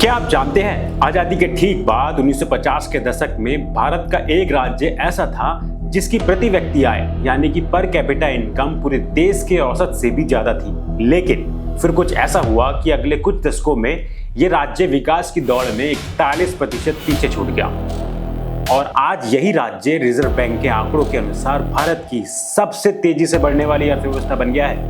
क्या आप जानते हैं आजादी के ठीक बाद 1950 के दशक में भारत का एक राज्य ऐसा था जिसकी प्रति व्यक्ति आय यानी कि पर कैपिटा इनकम पूरे देश के औसत से भी ज्यादा थी। लेकिन फिर कुछ ऐसा हुआ कि अगले कुछ दशकों में ये राज्य विकास की दौड़ में 41% पीछे छूट गया और आज यही राज्य रिजर्व बैंक के आंकड़ों के अनुसार भारत की सबसे तेजी से बढ़ने वाली अर्थव्यवस्था बन गया है।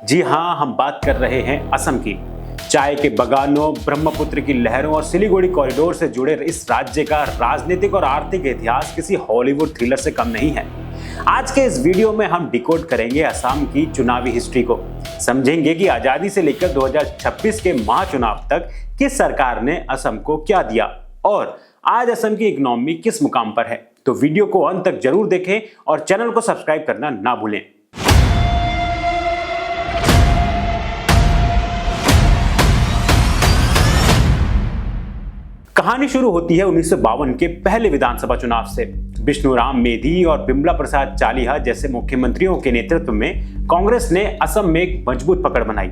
जी हाँ, हम बात कर रहे हैं असम की। चाय के बगानों, ब्रह्मपुत्र की लहरों और सिलीगुड़ी कॉरिडोर से जुड़े इस राज्य का राजनीतिक और आर्थिक इतिहास किसी हॉलीवुड थ्रिलर से कम नहीं है। आज के इस वीडियो में हम डिकोड करेंगे असम की चुनावी हिस्ट्री को, समझेंगे कि आजादी से लेकर 2026 के महाचुनाव तक किस सरकार ने असम को क्या दिया और आज असम की इकोनॉमी किस मुकाम पर है। तो वीडियो को अंत तक जरूर देखें और चैनल को सब्सक्राइब करना ना भूलें। कहानी शुरू होती है 1952 के पहले विधानसभा चुनाव से। विष्णुराम मेधी और बिमला प्रसाद चालिहा जैसे मुख्यमंत्रियों के नेतृत्व में कांग्रेस ने असम में एक मजबूत पकड़ बनाई।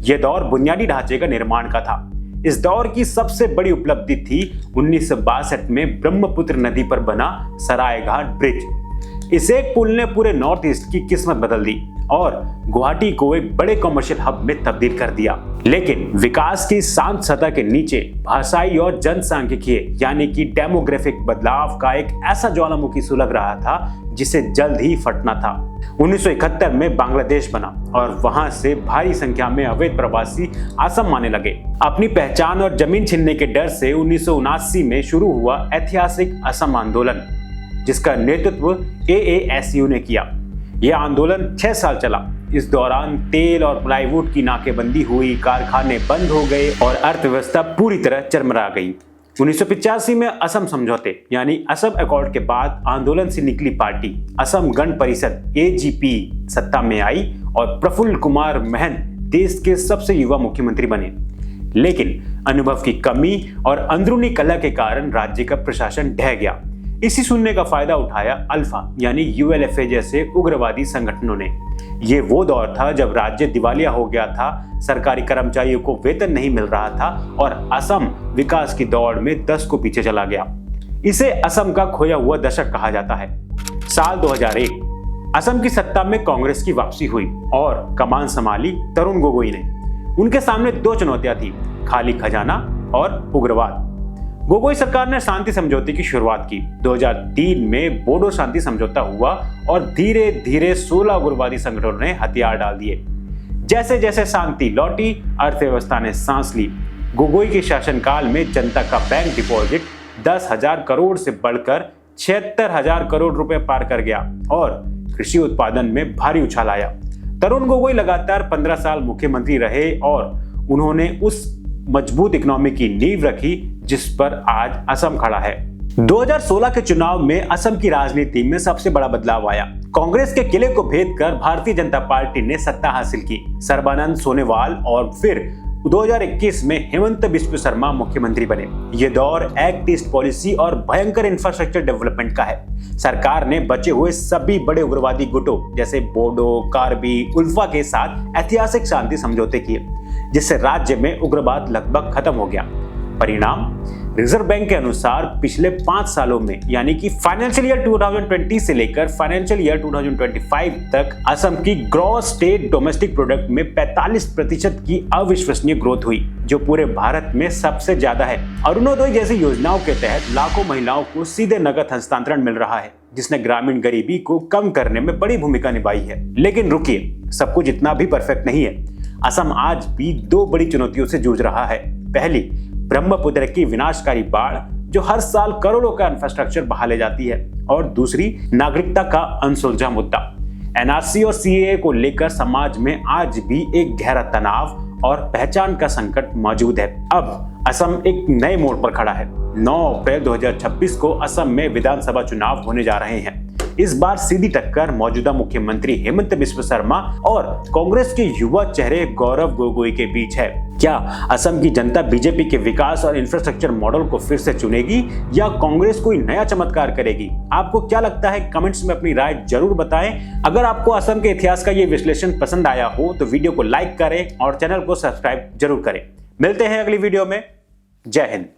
यह दौर बुनियादी ढांचे का निर्माण का था। इस दौर की सबसे बड़ी उपलब्धि थी 1962 में ब्रह्मपुत्र नदी पर बना सरायघाट ब्रिज। इस एक पुल ने पूरे नॉर्थ ईस्ट की किस्मत बदल दी और गुवाहाटी को एक बड़े कमर्शियल हब में तब्दील कर दिया। लेकिन विकास की शांत सतह के नीचे भाषाई और जनसांख्यिकीय यानी कि डेमोग्राफिक बदलाव का एक ऐसा ज्वालामुखी सुलग रहा था जिसे जल्द ही फटना था। 1971 में बांग्लादेश बना और वहां से भारी संख्या में अवैध प्रवासी असम आने लगे। अपनी पहचान और जमीन छीनने के डर से 1979 में शुरू हुआ ऐतिहासिक असम आंदोलन, जिसका नेतृत्व AASU ने किया। यह आंदोलन 6 साल चला। इस दौरान तेल और प्लाईवुड की नाकेबंदी हुई, कारखाने बंद हो गए और अर्थव्यवस्था पूरी तरह चरमरा गई। 1985 में असम समझौते यानी असम अकॉर्ड के बाद आंदोलन से निकली पार्टी असम गण परिषद AGP सत्ता में आई और प्रफुल्ल कुमार महंत देश के सबसे युवा मुख्यमंत्री बने। लेकिन अनुभव की कमी और अंदरूनी कलह के कारण राज्य का प्रशासन ढह गया। इसी शून्य का फायदा उठाया अल्फा यानी ULFA जैसे उग्रवादी संगठनों ने। ये वो दौर था जब राज्य दिवालिया हो गया था, सरकारी कर्मचारियों को वेतन नहीं मिल रहा था और असम विकास की दौड़ में 10 को पीछे चला गया। इसे असम का खोया हुआ दशक कहा जाता है। साल 2001 असम की सत्ता में कांग्रेस की वापसी हुई और कमान संभाली तरुण गोगोई ने। उनके सामने 2 चुनौतियां थी, खाली खजाना और उग्रवाद। गोगोई सरकार ने शांति समझौते की शुरुआत की। 2003 में बोडो शांति समझौता हुआ और धीरे धीरे 16 उग्रवादी संगठनों ने हथियार डाल दिए। जैसे जैसे शांति लौटी, अर्थव्यवस्था ने सांस ली। गोगोई के शासनकाल में जनता का बैंक डिपॉजिट 10,000 करोड़ से बढ़कर 76,000 करोड़ रुपए पार कर गया और कृषि उत्पादन में भारी उछाल आया। तरुण गोगोई लगातार 15 साल मुख्यमंत्री रहे और उन्होंने उस मजबूत इकोनॉमी की नींव रखी जिस पर आज असम खड़ा है। 2016 के चुनाव में असम की राजनीति में सबसे बड़ा बदलाव आया। कांग्रेस के किले को भेद कर भारतीय जनता पार्टी ने सत्ता हासिल की। सर्बानंद सोनोवाल और फिर 2021 में हेमंत बिस्व शर्मा मुख्यमंत्री बने। ये दौर एक्ट ईस्ट पॉलिसी और भयंकर इंफ्रास्ट्रक्चर डेवलपमेंट का है। सरकार ने बचे हुए सभी बड़े उग्रवादी गुटों जैसे बोडो, कार्बी, उल्फा के साथ ऐतिहासिक शांति समझौते किए, जिससे राज्य में उग्रवाद लगभग खत्म हो गया। परिणाम रिजर्व बैंक के अनुसार पिछले 5 सालों में यानी कि फाइनेंशियल ईयर 2020 से लेकर फाइनेंशियल ईयर 2025 तक असम की ग्रॉस स्टेट डोमेस्टिक प्रोडक्ट में 45% की अविश्वसनीय ग्रोथ हुई, जो पूरे भारत में सबसे ज्यादा है। अरुणोदय जैसी योजनाओं के तहत लाखों महिलाओं को सीधे नकद हस्तांतरण मिल रहा है, जिसने ग्रामीण गरीबी को कम करने में बड़ी भूमिका निभाई है। लेकिन रुकिए, सब कुछ इतना भी परफेक्ट नहीं है। असम आज भी 2 बड़ी चुनौतियों से जूझ रहा है। पहली, ब्रह्मपुत्र की विनाशकारी बाढ़ जो हर साल करोड़ों का इंफ्रास्ट्रक्चर बहा ले जाती है, और दूसरी नागरिकता का अनसुलझा मुद्दा। NRC और CAA को लेकर समाज में आज भी एक गहरा तनाव और पहचान का संकट मौजूद है। अब असम एक नए मोड़ पर खड़ा है। 9 अप्रैल 2026 को असम में विधानसभा चुनाव होने जा रहे हैं। इस बार सीधी टक्कर मौजूदा मुख्यमंत्री हेमंत बिस्व शर्मा और कांग्रेस के युवा चेहरे गौरव गोगोई के बीच है। क्या असम की जनता बीजेपी के विकास और इंफ्रास्ट्रक्चर मॉडल को फिर से चुनेगी या कांग्रेस कोई नया चमत्कार करेगी? आपको क्या लगता है? कमेंट्स में अपनी राय जरूर बताएं। अगर आपको असम के इतिहास का ये विश्लेषण पसंद आया हो तो वीडियो को लाइक करें और चैनल को सब्सक्राइब जरूर करें। मिलते हैं अगली वीडियो में। जय हिंद।